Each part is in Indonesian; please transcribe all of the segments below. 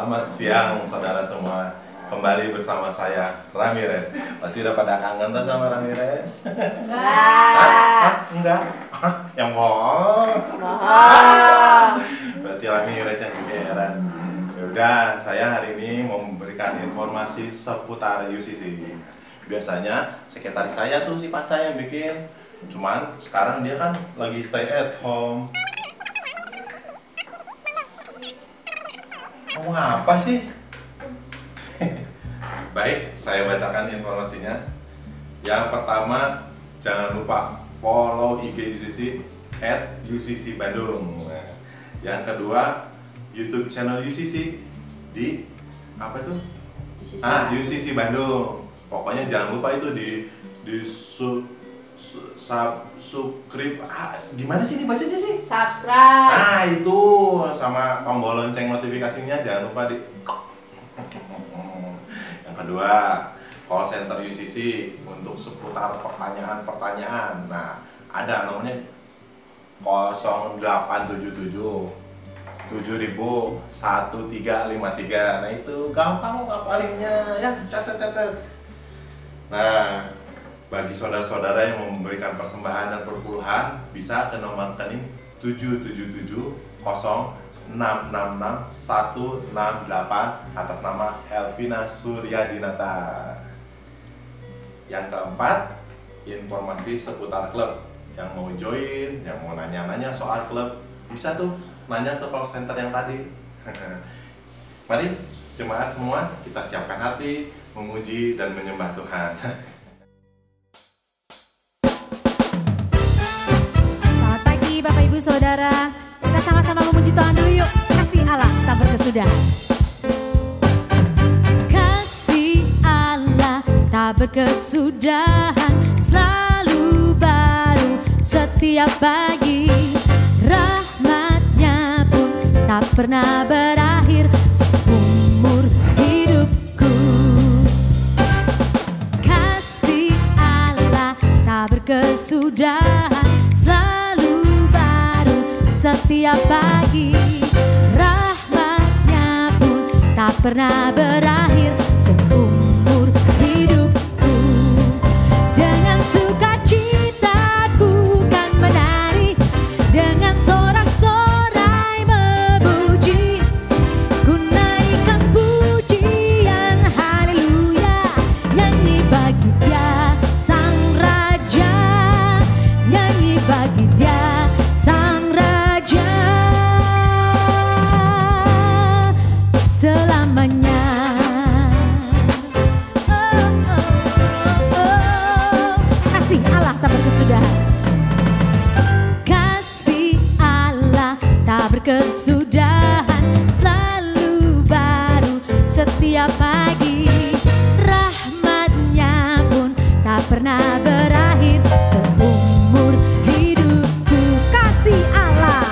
Selamat siang saudara semua. Kembali bersama saya Ramirez. Masih udah pada kangen tuh sama Ramirez? Enggak. Yang bohong. Berarti Ramirez yang kegeeran. Ya udah, saya hari ini mau memberikan informasi seputar UCC. Biasanya sekretaris saya tuh si Pak saya yang bikin. Cuman sekarang dia kan lagi stay at home. Ngomong apa sih? Baik, saya bacakan informasinya. Yang pertama, jangan lupa follow IG UCC @UCC Bandung. Nah, yang kedua, YouTube channel UCC di apa tuh? UCC Bandung. Pokoknya jangan lupa itu di subscribe. Gimana sih dibacanya sih? Subscribe. Nah, itu sama tombol lonceng notifikasinya jangan lupa di. Yang kedua, call center UCC untuk seputar pertanyaan-pertanyaan. Nah, ada nomornya 0877 7000 1353. Nah, itu gampang ngapalinnya ya, catat-catat. Nah, bagi saudara-saudara yang mau memberikan persembahan dan perpuluhan bisa ke nomor rekening 777-0666-168 atas nama Elvina Suryadinata. Yang keempat, informasi seputar klub. Yang mau join, yang mau nanya-nanya soal klub, bisa tuh nanya ke call center yang tadi. Mari jemaat semua, kita siapkan hati memuji dan menyembah Tuhan. Selamat pagi Bapak Ibu Saudara. Kita sama-sama memuji Tuhan dulu yuk. Kasih Allah tak berkesudahan. Kasih Allah tak berkesudahan, selalu baru setiap pagi. Rahmatnya pun tak pernah berakhir seumur hidupku. Kasih Allah tak berkesudahan, selalu baru setiap pagi. Rahmatnya pun tak pernah berakhir seumur hidupku. Dengan sukacita ku kan menari, dengan sorak-sorai memuji, ku naikkan pujian haleluya, nyanyi bagi Dia Sang Raja, nyanyi bagi Dia Sang Raja selamanya. Kasih Allah tak berkesudahan. Kasih Allah tak berkesudahan, selalu baru setiap pagi. Rahmatnya pun tak pernah berakhir seumur hidupku. Kasih Allah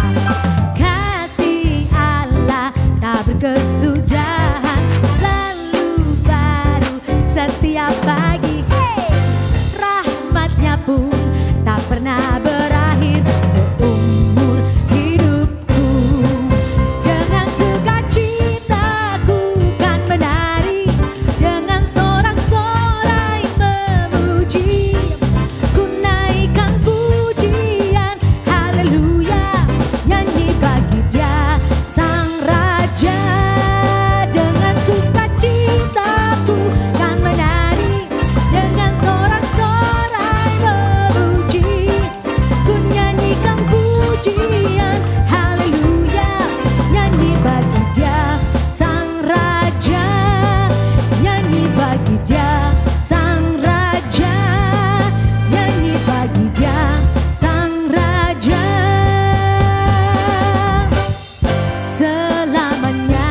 tak berkesudahan, selalu baru setiap pagi. Rahmatnya pun tak pernah berakhir seumur hidupku. Dengan sukacita ku kan menari, dengan sorak-sorai memuji, ku naikkan pujian haleluya, nyanyi bagi Dia Sang Raja. Dengan sukacitaku kan menari, dengan sorak-sorai memuji, ku nyanyikan pujian haleluya, nyanyi bagi Dia Sang Raja, nyanyi bagi Dia Sang Raja, nyanyi bagi Dia Sang Raja selamanya.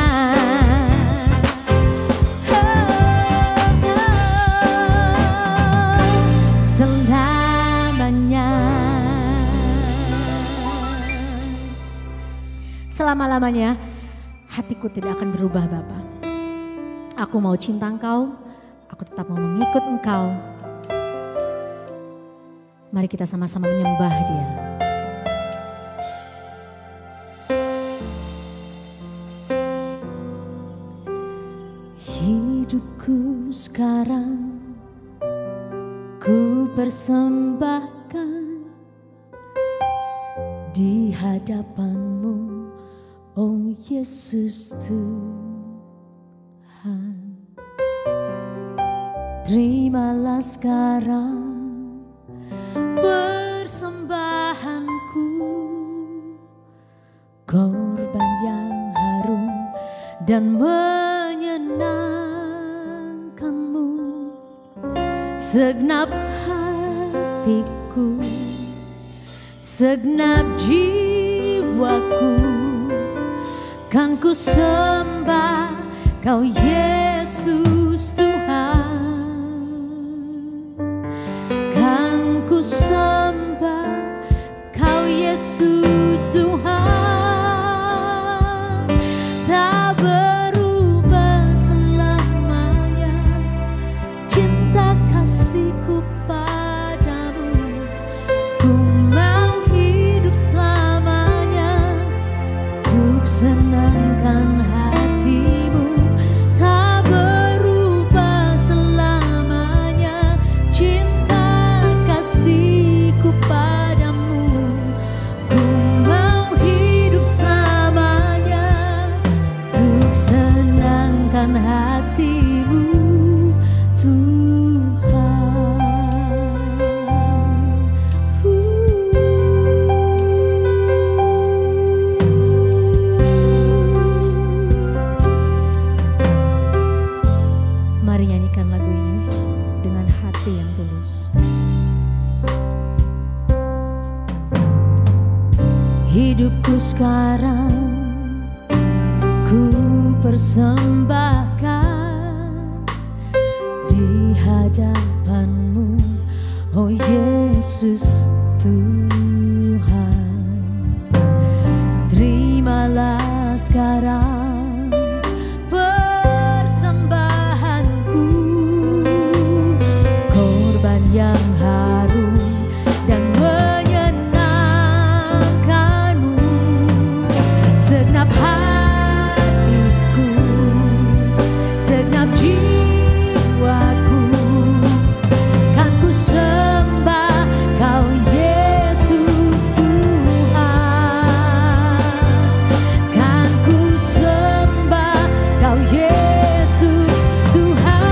Selamanya. Selama-lamanya hatiku tidak akan berubah Bapa. Aku mau cinta Engkau, aku tetap mau mengikut Engkau. Mari kita sama-sama menyembah Dia. ku persembahkan di hadapan-Mu, oh Yesus Tuhan. Terimalah sekarang persembahanku, korban yang harum dan menyenangkan-Mu. Segenap hatiku, segenap jiwaku, kan ku sembah Kau Yesus Tuhan. Kan ku sembah Kau Yesus Tuhan. Tak berubah selamanya cinta kasihku padamu. Ku mau hidup selamanya untuk senangkan hatimu. Tak berubah selamanya cinta kasihku padamu. Ku mau hidup selamanya untuk senangkan hatimu, Mari nyanyikan lagu ini dengan hati yang tulus. Hidupku sekarang ku persembahkan di hadapan-Mu, oh Yesus Tuhan. Terimalah sekarang persembahanku, korban yang harum dan menyenangkan-Mu. Segenap hatiku, segenap jiwaku, kan ku sembah Kau Yesus Tuhan. Kan ku sembah Kau Yesus Tuhan.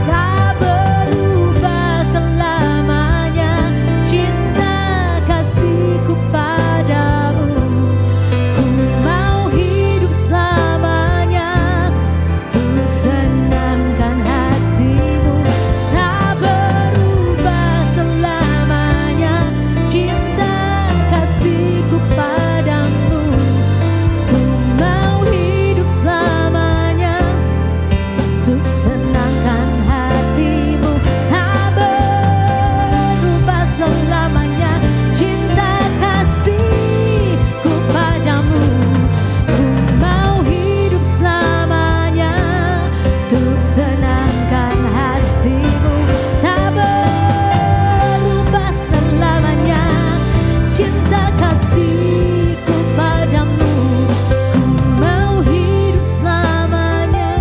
Tak berubah selamanya cinta kasihku padamu. Ku mau hidup selamanya untuk senangkan hatimu. Tak berubah selamanya cinta kasihku padamu. Ku mau hidup selamanya untuk senangkan hatimu. Tak berubah selamanya cinta kasihku padamu. Ku mau hidup selamanya untuk senangkan hatimu. Tak berubah selamanya cinta kasihku padamu. Ku mau hidup selamanya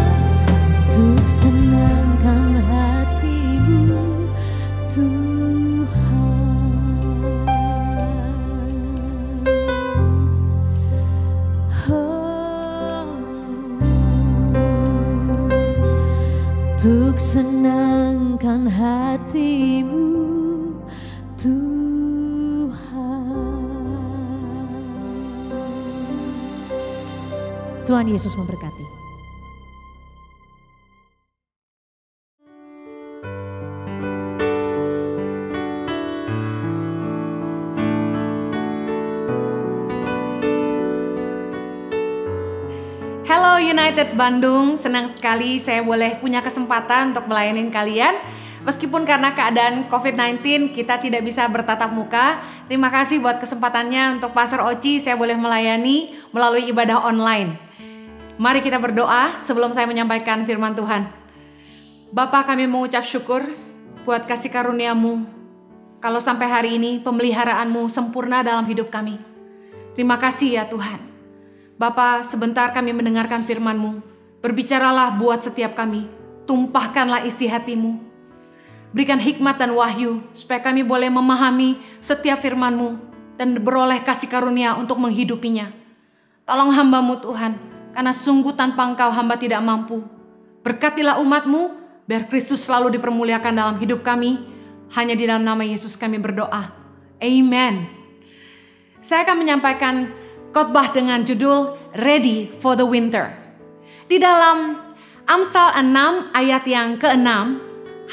untuk senangkan hatimu, Tuhan. Oh, untuk senangkan hatimu, Tuhan. Tuhan Yesus memberkati. Hello United Bandung, senang sekali saya boleh punya kesempatan untuk melayani kalian. Meskipun karena keadaan COVID-19 kita tidak bisa bertatap muka. Terima kasih buat kesempatannya untuk Pastor Oci, saya boleh melayani melalui ibadah online. Mari kita berdoa sebelum saya menyampaikan firman Tuhan. Bapa, kami mengucap syukur buat kasih karunia-Mu. Kalau sampai hari ini pemeliharaan-Mu sempurna dalam hidup kami. Terima kasih ya Tuhan. Bapa, sebentar kami mendengarkan firman-Mu. Berbicaralah buat setiap kami. Tumpahkanlah isi hati-Mu. Berikan hikmat dan wahyu supaya kami boleh memahami setiap firman-Mu dan beroleh kasih karunia untuk menghidupinya. Tolong hamba-Mu Tuhan, karena sungguh tanpa Engkau hamba tidak mampu. Berkatilah umat-Mu, biar Kristus selalu dipermuliakan dalam hidup kami. Hanya di dalam nama Yesus kami berdoa. Amen. Saya akan menyampaikan khotbah dengan judul Ready for the Winter. Di dalam Amsal 6 ayat yang ke-6,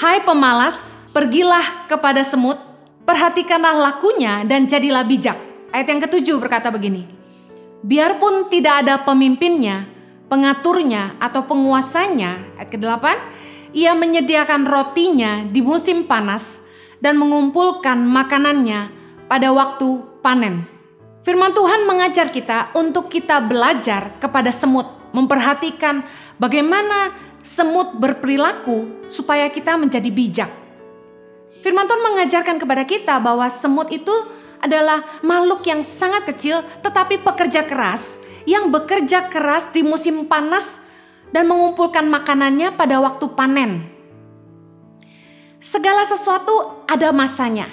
hai pemalas, pergilah kepada semut, perhatikanlah lakunya dan jadilah bijak. Ayat yang ke-7 berkata begini, biarpun tidak ada pemimpinnya, pengaturnya atau penguasanya. Ayat ke-8, ia menyediakan rotinya di musim panas dan mengumpulkan makanannya pada waktu panen. Firman Tuhan mengajar kita untuk kita belajar kepada semut, memperhatikan bagaimana semut berperilaku supaya kita menjadi bijak. Firman Tuhan mengajarkan kepada kita bahwa semut itu adalah makhluk yang sangat kecil tetapi pekerja keras, yang bekerja keras di musim panas dan mengumpulkan makanannya pada waktu panen. Segala sesuatu ada masanya.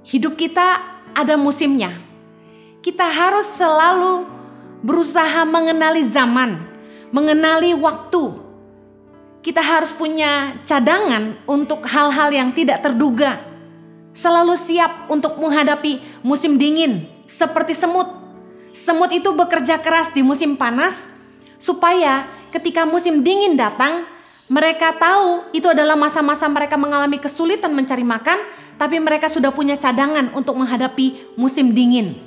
Hidup kita ada musimnya. Kita harus selalu berusaha mengenali zaman, mengenali waktu. Kita harus punya cadangan untuk hal-hal yang tidak terduga. Selalu siap untuk menghadapi musim dingin seperti semut. Semut itu bekerja keras di musim panas supaya ketika musim dingin datang, mereka tahu itu adalah masa-masa mereka mengalami kesulitan mencari makan, tapi mereka sudah punya cadangan untuk menghadapi musim dingin.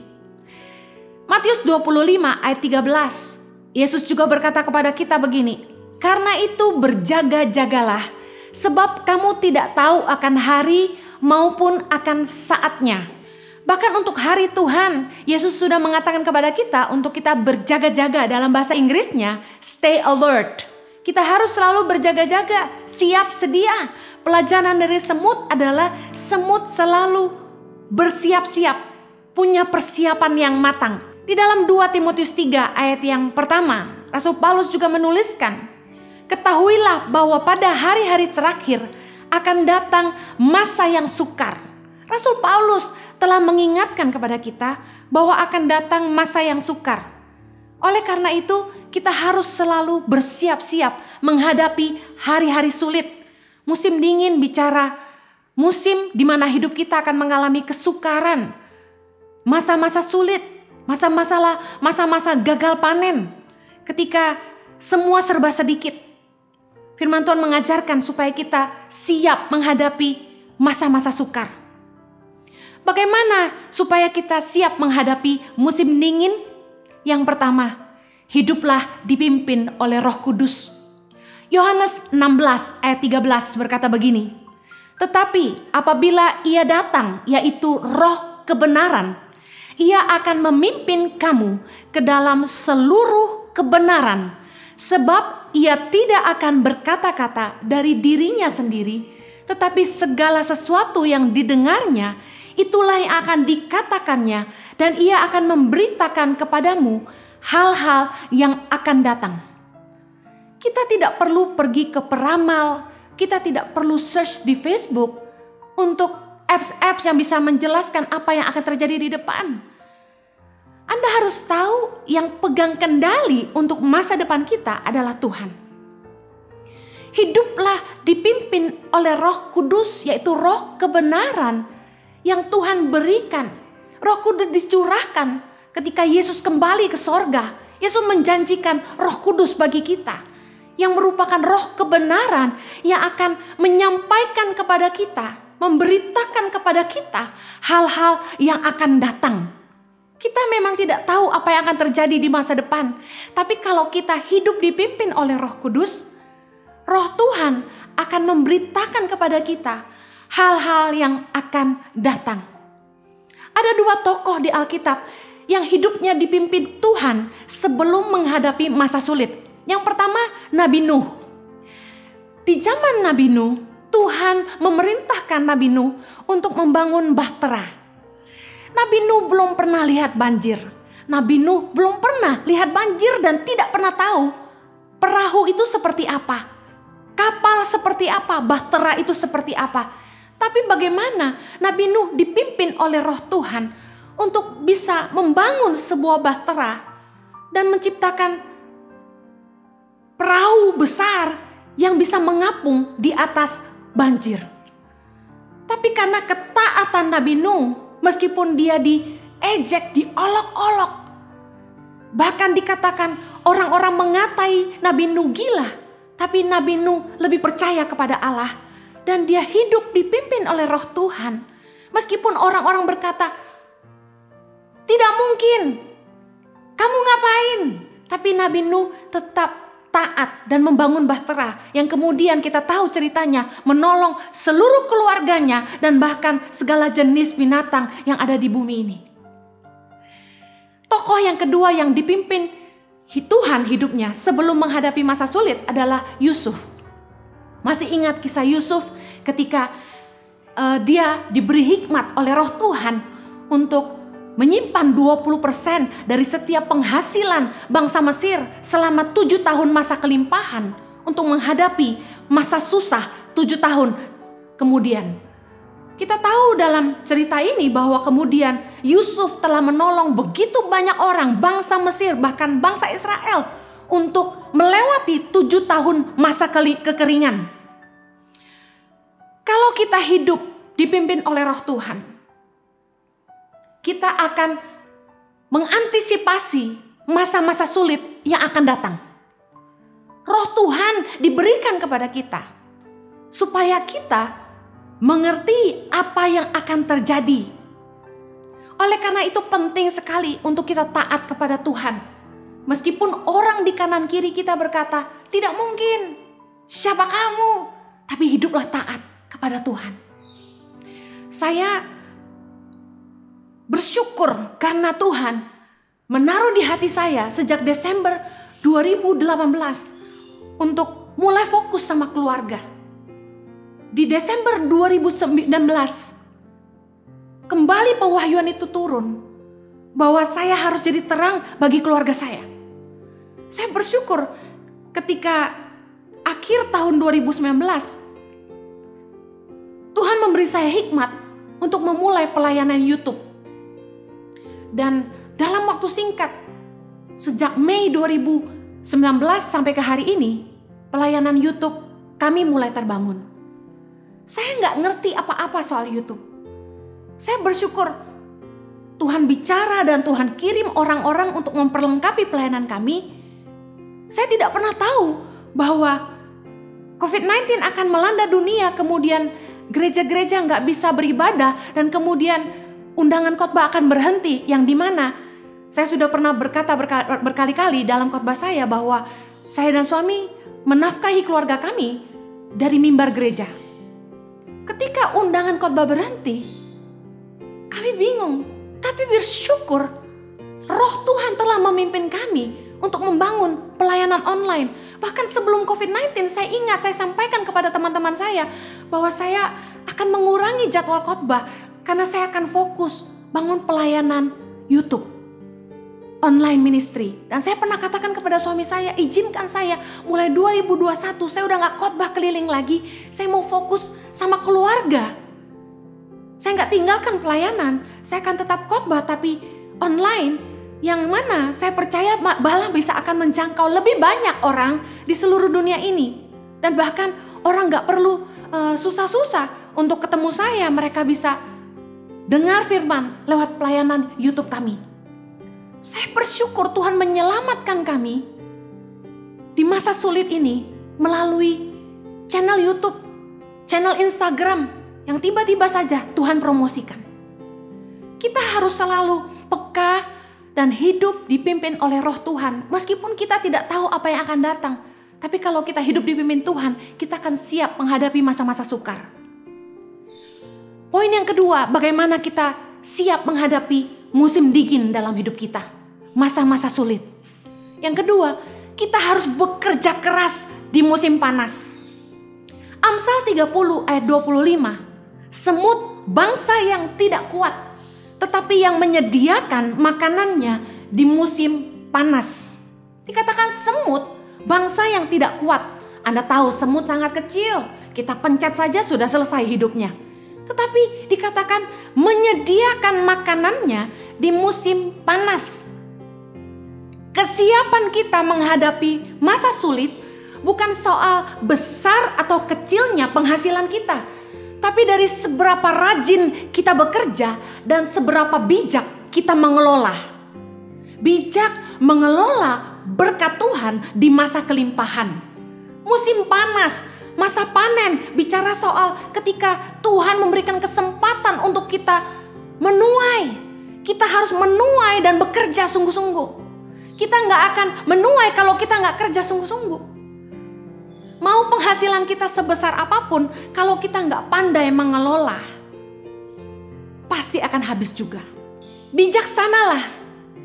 Matius 25 ayat 13, Yesus juga berkata kepada kita begini, karena itu berjaga-jagalah, sebab kamu tidak tahu akan hari maupun akan saatnya. Bahkan untuk hari Tuhan, Yesus sudah mengatakan kepada kita untuk kita berjaga-jaga. Dalam bahasa Inggrisnya, stay alert. Kita harus selalu berjaga-jaga, siap sedia. Pelajaran dari semut adalah semut selalu bersiap-siap, punya persiapan yang matang. Di dalam 2 Timotius 3 ayat yang pertama, Rasul Paulus juga menuliskan, ketahuilah bahwa pada hari-hari terakhir akan datang masa yang sukar. Rasul Paulus telah mengingatkan kepada kita bahwa akan datang masa yang sukar. Oleh karena itu, kita harus selalu bersiap-siap menghadapi hari-hari sulit. Musim dingin bicara musim di mana hidup kita akan mengalami kesukaran. Masa-masa sulit, masa-masa gagal panen. Ketika semua serba sedikit. Firman Tuhan mengajarkan supaya kita siap menghadapi masa-masa sukar. Bagaimana supaya kita siap menghadapi musim dingin? Yang pertama, hiduplah dipimpin oleh Roh Kudus. Yohanes 16 ayat 13 berkata begini, tetapi apabila ia datang, yaitu Roh kebenaran, ia akan memimpin kamu ke dalam seluruh kebenaran, sebab ia tidak akan berkata-kata dari dirinya sendiri, tetapi segala sesuatu yang didengarnya, itulah yang akan dikatakannya, dan ia akan memberitakan kepadamu hal-hal yang akan datang. Kita tidak perlu pergi ke peramal, kita tidak perlu search di Facebook untuk apps-apps yang bisa menjelaskan apa yang akan terjadi di depan. Anda harus tahu yang pegang kendali untuk masa depan kita adalah Tuhan. Hiduplah dipimpin oleh Roh Kudus, yaitu Roh kebenaran yang Tuhan berikan. Roh Kudus dicurahkan ketika Yesus kembali ke sorga. Yesus menjanjikan Roh Kudus bagi kita, yang merupakan Roh kebenaran yang akan menyampaikan kepada kita, memberitakan kepada kita hal-hal yang akan datang. Kita memang tidak tahu apa yang akan terjadi di masa depan. Tapi kalau kita hidup dipimpin oleh Roh Kudus, Roh Tuhan akan memberitakan kepada kita hal-hal yang akan datang. Ada 2 tokoh di Alkitab yang hidupnya dipimpin Tuhan sebelum menghadapi masa sulit. Yang pertama, Nabi Nuh. Di zaman Nabi Nuh, Tuhan memerintahkan Nabi Nuh untuk membangun bahtera. Nabi Nuh belum pernah lihat banjir. Nabi Nuh belum pernah lihat banjir dan tidak pernah tahu perahu itu seperti apa. kapal seperti apa, bahtera itu seperti apa. Tapi bagaimana Nabi Nuh dipimpin oleh Roh Tuhan untuk bisa membangun sebuah bahtera dan menciptakan perahu besar yang bisa mengapung di atas banjir. Tapi karena ketaatan Nabi Nuh, meskipun dia diejek, diolok-olok, bahkan dikatakan orang-orang mengatai Nabi Nuh gila, tapi Nabi Nuh lebih percaya kepada Allah dan dia hidup dipimpin oleh Roh Tuhan. Meskipun orang-orang berkata, tidak mungkin, kamu ngapain? Tapi Nabi Nuh tetap taat dan membangun bahtera yang kemudian kita tahu ceritanya menolong seluruh keluarganya dan bahkan segala jenis binatang yang ada di bumi ini. Tokoh yang kedua yang dipimpin Tuhan hidupnya sebelum menghadapi masa sulit adalah Yusuf. Masih ingat kisah Yusuf ketika dia diberi hikmat oleh Roh Tuhan untuk menyimpan 20% dari setiap penghasilan bangsa Mesir selama 7 tahun masa kelimpahan untuk menghadapi masa susah 7 tahun kemudian. Kita tahu dalam cerita ini bahwa kemudian Yusuf telah menolong begitu banyak orang, bangsa Mesir bahkan bangsa Israel untuk melewati 7 tahun masa kekeringan. Kalau kita hidup dipimpin oleh Roh Tuhan, kita akan mengantisipasi masa-masa sulit yang akan datang. Roh Tuhan diberikan kepada kita supaya kita mengerti apa yang akan terjadi. Oleh karena itu penting sekali untuk kita taat kepada Tuhan. Meskipun orang di kanan kiri kita berkata, tidak mungkin, siapa kamu? Tapi hiduplah taat kepada Tuhan. Saya bersyukur karena Tuhan menaruh di hati saya sejak Desember 2018 untuk mulai fokus sama keluarga. Di Desember 2019 kembali pewahyuan itu turun bahwa saya harus jadi terang bagi keluarga saya. Saya bersyukur ketika akhir tahun 2019 Tuhan memberi saya hikmat untuk memulai pelayanan YouTube. Dan dalam waktu singkat, sejak Mei 2019 sampai ke hari ini, pelayanan YouTube kami mulai terbangun. Saya nggak ngerti apa-apa soal YouTube. Saya bersyukur Tuhan bicara dan Tuhan kirim orang-orang untuk memperlengkapi pelayanan kami. Saya tidak pernah tahu bahwa COVID-19 akan melanda dunia, kemudian gereja-gereja nggak bisa beribadah, dan kemudian undangan khotbah akan berhenti, yang dimana saya sudah pernah berkata berkali-kali dalam khotbah saya bahwa saya dan suami menafkahi keluarga kami dari mimbar gereja. Ketika undangan khotbah berhenti, kami bingung, tapi bersyukur Roh Tuhan telah memimpin kami untuk membangun pelayanan online. Bahkan sebelum COVID-19 saya ingat saya sampaikan kepada teman-teman saya bahwa saya akan mengurangi jadwal khotbah karena saya akan fokus bangun pelayanan YouTube, online ministry. Dan saya pernah katakan kepada suami saya, izinkan saya mulai 2021 saya udah gak khotbah keliling lagi. Saya mau fokus sama keluarga. Saya gak tinggalkan pelayanan, saya akan tetap khotbah tapi online. Yang mana saya percaya bahwa bisa akan menjangkau lebih banyak orang di seluruh dunia ini. Dan bahkan orang gak perlu susah-susah untuk ketemu saya. Mereka bisa dengar firman lewat pelayanan YouTube kami. Saya bersyukur Tuhan menyelamatkan kami di masa sulit ini melalui channel YouTube, channel Instagram yang tiba-tiba saja Tuhan promosikan. Kita harus selalu peka dan hidup dipimpin oleh Roh Tuhan. Meskipun kita tidak tahu apa yang akan datang, tapi kalau kita hidup dipimpin Tuhan, kita akan siap menghadapi masa-masa sukar. Poin yang kedua, bagaimana kita siap menghadapi musim dingin dalam hidup kita, masa-masa sulit. Yang kedua, kita harus bekerja keras di musim panas. Amsal 30 ayat 25, semut bangsa yang tidak kuat, tetapi yang menyediakan makanannya di musim panas. Dikatakan semut bangsa yang tidak kuat Anda tahu semut sangat kecil, kita pencet saja sudah selesai hidupnya. Tetapi dikatakan menyediakan makanannya di musim panas. Kesiapan kita menghadapi masa sulit bukan soal besar atau kecilnya penghasilan kita, tapi dari seberapa rajin kita bekerja dan seberapa bijak kita mengelola. Bijak mengelola berkat Tuhan di masa kelimpahan. Musim panas, masa panen, bicara soal ketika Tuhan memberikan kesempatan untuk kita menuai. Kita harus menuai dan bekerja sungguh-sungguh. Kita nggak akan menuai kalau kita nggak kerja sungguh-sungguh. Mau penghasilan kita sebesar apapun, kalau kita nggak pandai mengelola, pasti akan habis juga. Bijaksanalah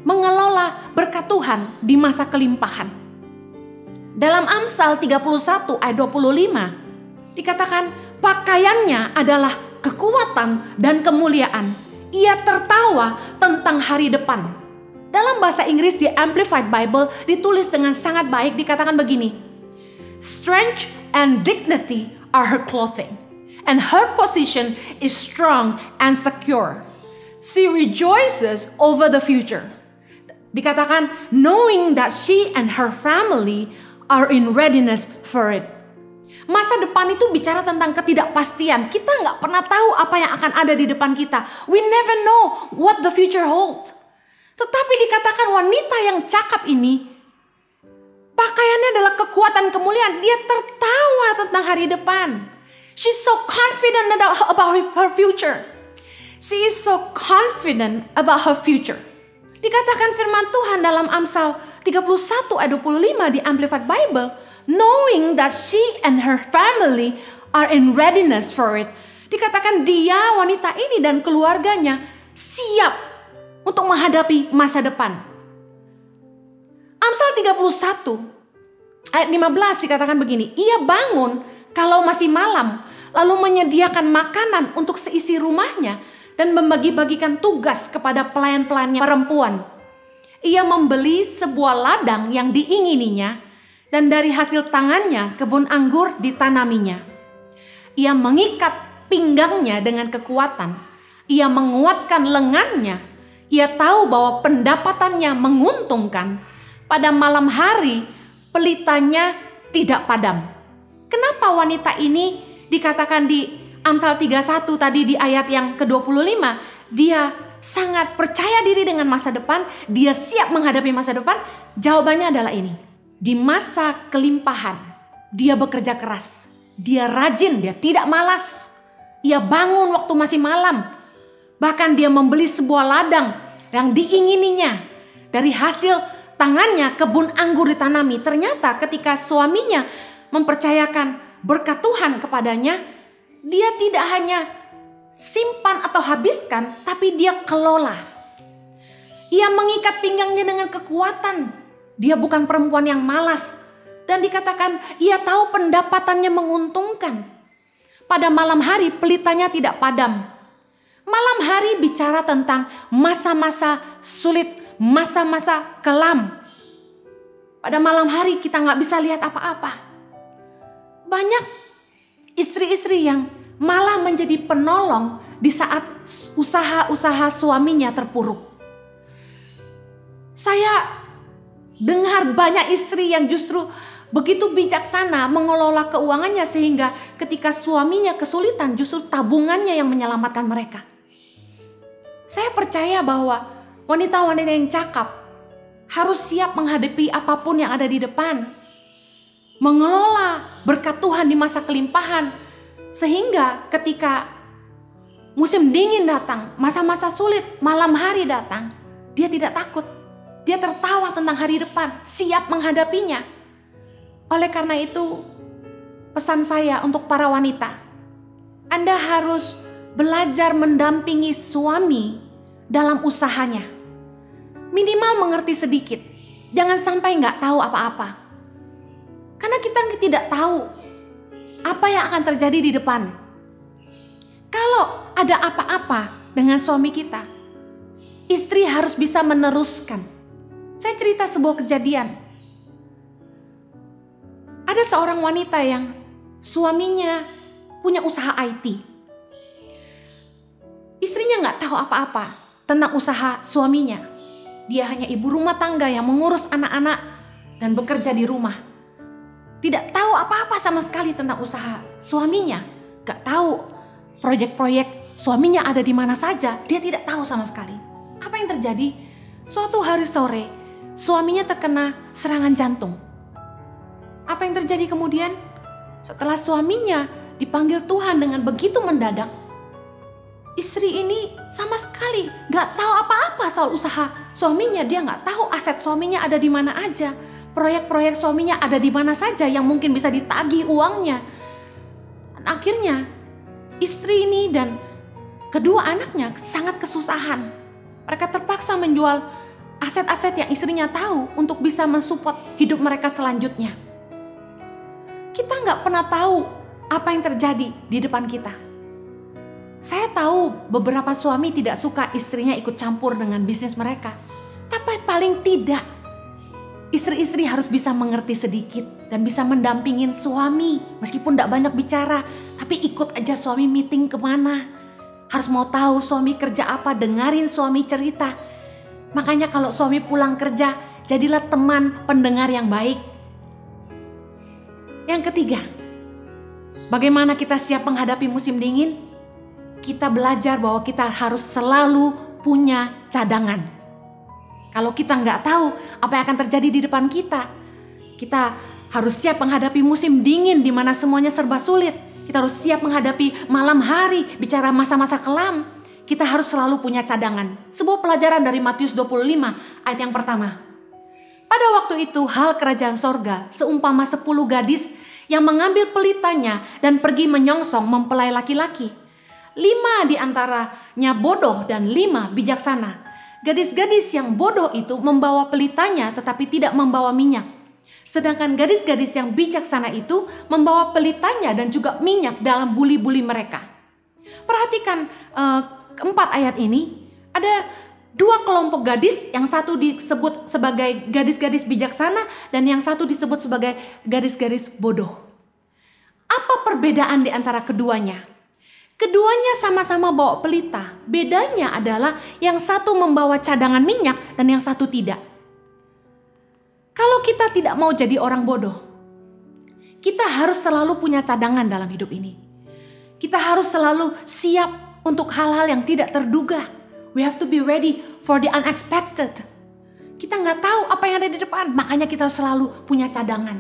mengelola berkat Tuhan di masa kelimpahan. Dalam Amsal 31 ayat 25 dikatakan pakaiannya adalah kekuatan dan kemuliaan. Ia tertawa tentang hari depan. Dalam bahasa Inggris di Amplified Bible ditulis dengan sangat baik, dikatakan begini. Strength and dignity are her clothing, and her position is strong and secure. She rejoices over the future. Dikatakan knowing that she and her family are in readiness for it. Masa depan itu bicara tentang ketidakpastian. Kita nggak pernah tahu apa yang akan ada di depan kita. We never know what the future holds. Tetapi dikatakan wanita yang cakap ini, pakaiannya adalah kekuatan kemuliaan. Dia tertawa tentang hari depan. She's so confident about her future. She is so confident about her future. Dikatakan firman Tuhan dalam Amsal 31 ayat 25 di Amplified Bible, knowing that she and her family are in readiness for it. Dikatakan dia, wanita ini dan keluarganya siap untuk menghadapi masa depan. Amsal 31 ayat 15 dikatakan begini, ia bangun kalau masih malam, lalu menyediakan makanan untuk seisi rumahnya dan membagi-bagikan tugas kepada pelayan-pelayannya perempuan. Ia membeli sebuah ladang yang diingininya dan dari hasil tangannya kebun anggur ditanaminya. Ia mengikat pinggangnya dengan kekuatan. Ia menguatkan lengannya. Ia tahu bahwa pendapatannya menguntungkan. Pada malam hari pelitanya tidak padam. Kenapa wanita ini dikatakan di Amsal 31 tadi di ayat yang ke-25, dia sangat percaya diri dengan masa depan, dia siap menghadapi masa depan? Jawabannya adalah ini. Di masa kelimpahan, dia bekerja keras. Dia rajin, dia tidak malas. Ia bangun waktu masih malam. Bahkan dia membeli sebuah ladang yang diingininya. Dari hasil tangannya kebun anggur ditanami. Ternyata ketika suaminya mempercayakan berkat Tuhan kepadanya, dia tidak hanya simpan atau habiskan, tapi dia kelola. Ia mengikat pinggangnya dengan kekuatan. Dia bukan perempuan yang malas. Dan dikatakan ia tahu pendapatannya menguntungkan. Pada malam hari pelitanya tidak padam. Malam hari bicara tentang masa-masa sulit, masa-masa kelam. Pada malam hari kita nggak bisa lihat apa-apa. Banyak istri-istri yang malah menjadi penolong di saat usaha-usaha suaminya terpuruk. Saya dengar banyak istri yang justru begitu bijaksana mengelola keuangannya sehingga ketika suaminya kesulitan justru tabungannya yang menyelamatkan mereka. Saya percaya bahwa wanita-wanita yang cakap harus siap menghadapi apapun yang ada di depan. Mengelola berkat Tuhan di masa kelimpahan. Sehingga ketika musim dingin datang, masa-masa sulit, malam hari datang, dia tidak takut. Dia tertawa tentang hari depan, siap menghadapinya. Oleh karena itu, pesan saya untuk para wanita, Anda harus belajar mendampingi suami dalam usahanya. Minimal mengerti sedikit, jangan sampai nggak tahu apa-apa. Karena kita tidak tahu apa yang akan terjadi di depan. Kalau ada apa-apa dengan suami kita, istri harus bisa meneruskan. Saya cerita sebuah kejadian. Ada Ada seorang wanita yang suaminya punya usaha IT. Istrinya nggak tahu apa-apa tentang usaha suaminya. Dia hanya ibu rumah tangga yang mengurus anak-anak dan bekerja di rumah. Tidak tahu apa-apa sama sekali tentang usaha suaminya. Nggak tahu proyek-proyek suaminya ada di mana saja. Dia tidak tahu sama sekali. Apa yang terjadi? Suatu hari sore, suaminya terkena serangan jantung. Apa yang terjadi kemudian? Setelah suaminya dipanggil Tuhan dengan begitu mendadak, istri ini sama sekali gak tahu apa-apa soal usaha suaminya. Dia gak tahu aset suaminya ada di mana aja, proyek-proyek suaminya ada di mana saja yang mungkin bisa ditagih uangnya. Dan akhirnya istri ini dan kedua anaknya sangat kesusahan. Mereka terpaksa menjual aset-aset yang istrinya tahu untuk bisa mensupport hidup mereka selanjutnya. Kita nggak pernah tahu apa yang terjadi di depan kita. Saya tahu beberapa suami tidak suka istrinya ikut campur dengan bisnis mereka. Tapi paling tidak, istri-istri harus bisa mengerti sedikit dan bisa mendampingin suami. Meskipun tidak banyak bicara, tapi ikut aja suami meeting kemana. Harus mau tahu suami kerja apa, dengarin suami cerita. Makanya kalau suami pulang kerja, jadilah teman pendengar yang baik. Yang ketiga, bagaimana kita siap menghadapi musim dingin? Kita belajar bahwa kita harus selalu punya cadangan. Kalau kita nggak tahu apa yang akan terjadi di depan kita, kita harus siap menghadapi musim dingin di mana semuanya serba sulit. Kita harus siap menghadapi malam hari, bicara masa-masa kelam. Kita harus selalu punya cadangan. Sebuah pelajaran dari Matius 25 ayat yang pertama. Pada waktu itu hal kerajaan sorga seumpama 10 gadis yang mengambil pelitanya dan pergi menyongsong mempelai laki-laki. 5 di antaranya bodoh dan 5 bijaksana. Gadis-gadis yang bodoh itu membawa pelitanya tetapi tidak membawa minyak. Sedangkan gadis-gadis yang bijaksana itu membawa pelitanya dan juga minyak dalam buli-buli mereka. Perhatikan keempat ayat ini, ada 2 kelompok gadis, yang satu disebut sebagai gadis-gadis bijaksana dan yang satu disebut sebagai gadis-gadis bodoh. Apa perbedaan di antara keduanya? Keduanya sama-sama bawa pelita. Bedanya adalah yang satu membawa cadangan minyak dan yang satu tidak. Kalau kita tidak mau jadi orang bodoh, kita harus selalu punya cadangan dalam hidup ini. Kita harus selalu siap untuk hal-hal yang tidak terduga. We have to be ready for the unexpected. Kita nggak tahu apa yang ada di depan, makanya kita selalu punya cadangan.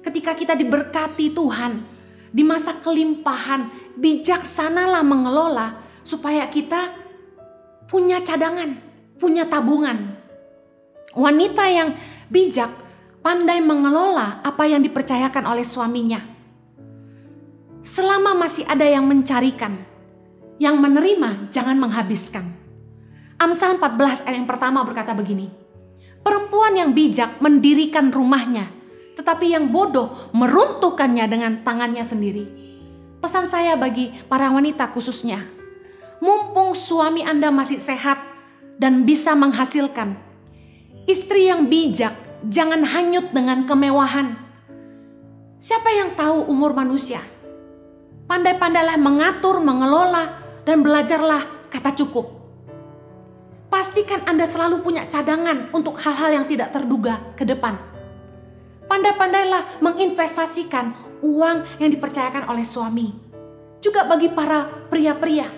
Ketika kita diberkati Tuhan, di masa kelimpahan, bijaksanalah mengelola supaya kita punya cadangan, punya tabungan. Wanita yang bijak pandai mengelola apa yang dipercayakan oleh suaminya. Selama masih ada yang mencarikan, yang menerima jangan menghabiskan. Amsal 14 ayat yang pertama berkata begini. Perempuan yang bijak mendirikan rumahnya, tetapi yang bodoh meruntuhkannya dengan tangannya sendiri. Pesan saya bagi para wanita khususnya, mumpung suami Anda masih sehat dan bisa menghasilkan, istri yang bijak jangan hanyut dengan kemewahan. Siapa yang tahu umur manusia? Pandai-pandailah mengatur, mengelola, dan belajarlah kata cukup. Pastikan Anda selalu punya cadangan untuk hal-hal yang tidak terduga ke depan. Pandai-pandailah menginvestasikan uang yang dipercayakan oleh suami. Juga bagi para pria-pria.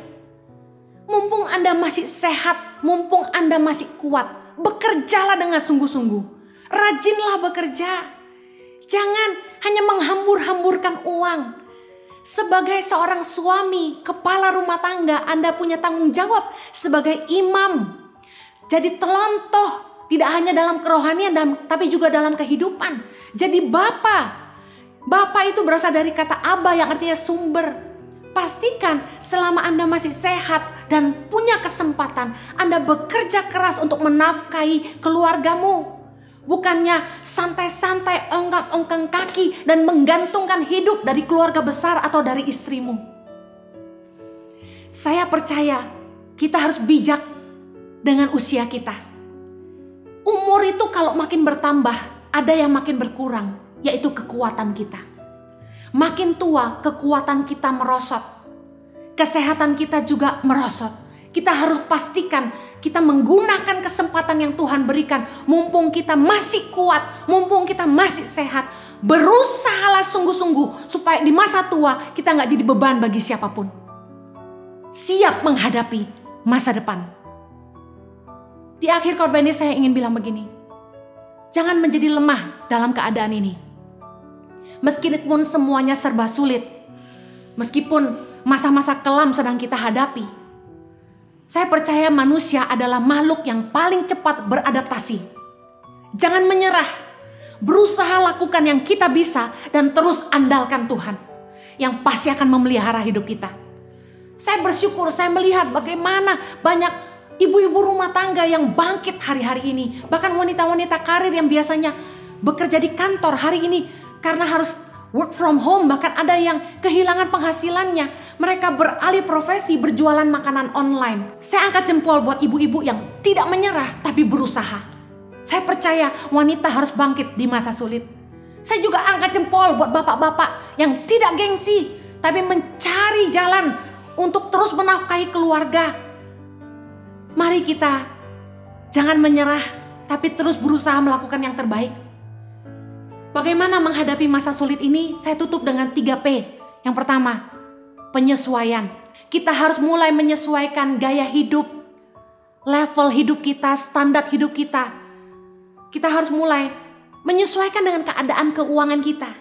Mumpung Anda masih sehat, mumpung Anda masih kuat, bekerjalah dengan sungguh-sungguh. Rajinlah bekerja. Jangan hanya menghambur-hamburkan uang. Sebagai seorang suami, kepala rumah tangga, Anda punya tanggung jawab sebagai imam. Jadi telontoh, tidak hanya dalam kerohanian, tapi juga dalam kehidupan. Jadi Bapa. Bapa itu berasal dari kata Aba yang artinya sumber. Pastikan selama Anda masih sehat dan punya kesempatan, Anda bekerja keras untuk menafkahi keluargamu. Bukannya santai-santai ongkang-ongkang kaki dan menggantungkan hidup dari keluarga besar atau dari istrimu. Saya percaya kita harus bijak dengan usia kita. Umur itu kalau makin bertambah, ada yang makin berkurang. yaitu kekuatan kita. Makin tua, kekuatan kita merosot. Kesehatan kita juga merosot. Kita harus pastikan kita menggunakan kesempatan yang Tuhan berikan. Mumpung kita masih kuat, mumpung kita masih sehat. Berusahalah sungguh-sungguh supaya di masa tua kita gak jadi beban bagi siapapun. Siap menghadapi masa depan. Di akhir khotbah ini saya ingin bilang begini. Jangan menjadi lemah dalam keadaan ini. Meskipun semuanya serba sulit. Meskipun masa-masa kelam sedang kita hadapi. Saya percaya manusia adalah makhluk yang paling cepat beradaptasi. Jangan menyerah. Berusaha lakukan yang kita bisa dan terus andalkan Tuhan. Yang pasti akan memelihara hidup kita. Saya bersyukur saya melihat bagaimana banyak ibu-ibu rumah tangga yang bangkit hari-hari ini. Bahkan wanita-wanita karir yang biasanya bekerja di kantor hari ini karena harus work from home, bahkan ada yang kehilangan penghasilannya. Mereka beralih profesi berjualan makanan online. Saya angkat jempol buat ibu-ibu yang tidak menyerah tapi berusaha. Saya percaya wanita harus bangkit di masa sulit. Saya juga angkat jempol buat bapak-bapak yang tidak gengsi tapi mencari jalan untuk terus menafkahi keluarga. Mari kita jangan menyerah tapi terus berusaha melakukan yang terbaik. Bagaimana menghadapi masa sulit ini? Saya tutup dengan 3P. Yang pertama, penyesuaian. Kita harus mulai menyesuaikan gaya hidup, level hidup kita, standar hidup kita. Kita harus mulai menyesuaikan dengan keadaan keuangan kita.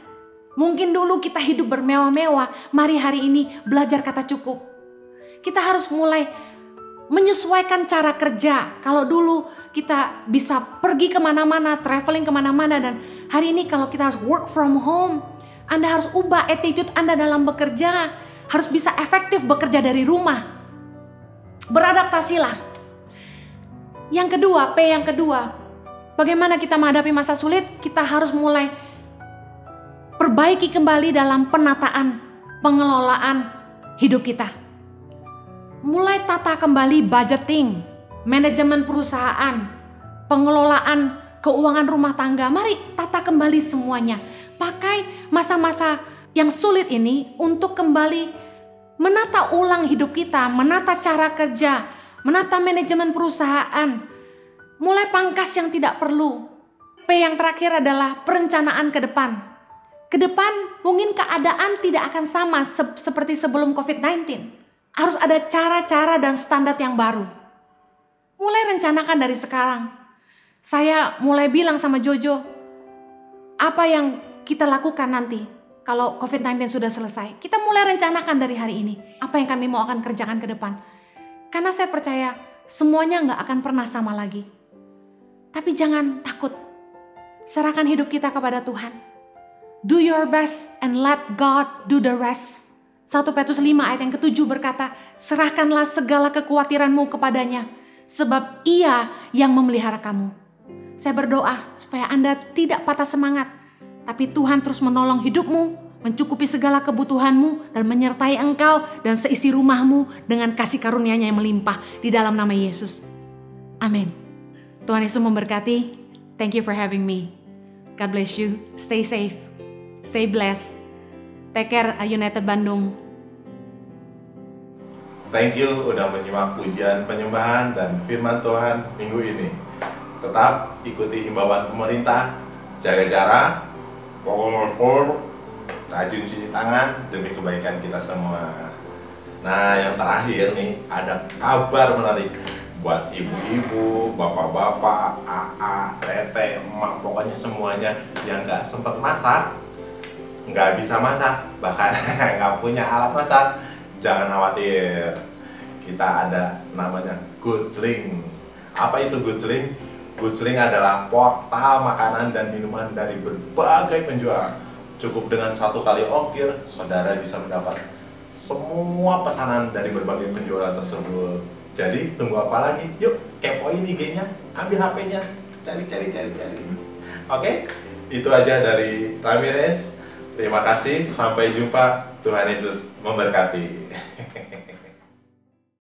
Mungkin dulu kita hidup bermewah-mewah, mari hari ini belajar kata cukup. Kita harus mulai menyesuaikan cara kerja. Kalau dulu kita bisa pergi kemana-mana, traveling kemana-mana, dan hari ini kalau kita harus work from home, Anda harus ubah attitude Anda dalam bekerja. Harus bisa efektif bekerja dari rumah. Beradaptasilah. Yang kedua, P yang kedua. Bagaimana kita menghadapi masa sulit? Kita harus mulai perbaiki kembali dalam penataan, pengelolaan hidup kita. Mulai tata kembali budgeting, manajemen perusahaan, pengelolaan keuangan rumah tangga. Mari tata kembali semuanya. Pakai masa-masa yang sulit ini untuk kembali menata ulang hidup kita, menata cara kerja, menata manajemen perusahaan. Mulai pangkas yang tidak perlu. P yang terakhir adalah perencanaan ke depan. Ke depan mungkin keadaan tidak akan sama seperti sebelum COVID-19. Harus ada cara-cara dan standar yang baru. Mulai rencanakan dari sekarang. Saya mulai bilang sama Jojo, apa yang kita lakukan nanti kalau COVID-19 sudah selesai. Kita mulai rencanakan dari hari ini. Apa yang kami mau akan kerjakan ke depan. Karena saya percaya semuanya gak akan pernah sama lagi. Tapi jangan takut. Serahkan hidup kita kepada Tuhan. Do your best and let God do the rest. 1 Petrus 5 ayat yang ke-7 berkata, serahkanlah segala kekhawatiranmu kepadanya, sebab Ia yang memelihara kamu. Saya berdoa supaya Anda tidak patah semangat, tapi Tuhan terus menolong hidupmu, mencukupi segala kebutuhanmu, dan menyertai engkau dan seisi rumahmu dengan kasih karunia-Nya yang melimpah di dalam nama Yesus. Amin. Tuhan Yesus memberkati. Thank you for having me. God bless you. Stay safe. Stay blessed. Take care United Bandung. Thank you udah menyimak pujian penyembahan dan firman Tuhan minggu ini. Tetap ikuti himbauan pemerintah, jaga jarak, rajin cuci tangan demi kebaikan kita semua. Nah, yang terakhir nih ada kabar menarik buat ibu-ibu, bapak-bapak, AA, tete, emak, pokoknya semuanya yang gak sempat masak, nggak bisa masak, bahkan nggak punya alat masak, jangan khawatir. Kita ada namanya Goodsling. Apa itu Goodsling? Goodsling adalah portal makanan dan minuman dari berbagai penjual. Cukup dengan 1 kali ongkir, saudara bisa mendapat semua pesanan dari berbagai penjualan tersebut. Jadi tunggu apa lagi? Yuk kepoin IG-nya, ambil HP-nya, cari. Oke, itu aja dari Ramirez. Terima kasih, sampai jumpa. Tuhan Yesus memberkati.